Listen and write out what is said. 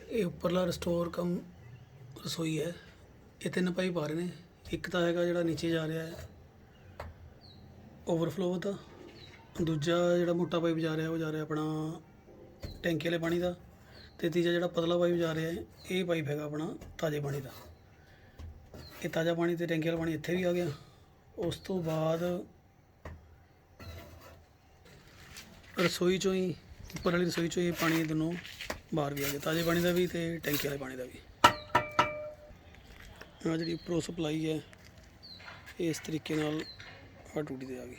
ਇਹ ਉੱਪਰਲਾ ਰਸਟੋਰ ਕਮ ਰਸੋਈ ਹੈ। ਇਹ ਤਿੰਨ ਪਾਈਪ ਆ ਰਹੇ ਨੇ। ਇੱਕ ਤਾਂ ਹੈਗਾ ਜਿਹੜਾ ਨੀਚੇ ਜਾ ਰਿਹਾ ਹੈ ਓਵਰਫਲੋ ਦਾ, ਦੂਜਾ ਜਿਹੜਾ ਮੋਟਾ ਪਾਈਪ ਜਾ ਰਿਹਾ ਉਹ ਜਾ ਰਿਹਾ ਆਪਣਾ ਟੈਂਕੀ ਵਾਲੇ ਪਾਣੀ ਦਾ, ਅਤੇ ਤੀਜਾ ਜਿਹੜਾ ਪਤਲਾ ਪਾਈਪ ਜਾ ਰਿਹਾ ਹੈ ਇਹ ਪਾਈਪ ਹੈਗਾ ਆਪਣਾ ਤਾਜ਼ੇ ਪਾਣੀ ਦਾ। ਇਹ ਤਾਜ਼ਾ ਪਾਣੀ ਅਤੇ ਟੈਂਕੀ ਵਾਲਾ ਪਾਣੀ ਇੱਥੇ ਵੀ ਆ ਗਿਆ। ਉਸ ਤੋਂ ਬਾਅਦ ਰਸੋਈ 'ਚੋਂ ਹੀ, ਉੱਪਰ ਵਾਲੀ ਰਸੋਈ 'ਚੋਂ ਹੀ ਪਾਣੀ ਦੋਨੋਂ ਬਾਹਰ ਵੀ ਆ ਗਿਆ, ਤਾਜ਼ੇ ਪਾਣੀ ਦਾ ਵੀ ਅਤੇ ਟੈਂਕੀ ਵਾਲੇ ਪਾਣੀ ਦਾ ਵੀ। ਆਹ ਜਿਹੜੀ ਉੱਪਰੋਂ ਸਪਲਾਈ ਹੈ ਇਸ ਤਰੀਕੇ ਨਾਲ ਆਹ ਟੂਟੀ 'ਤੇ ਆ ਗਈ।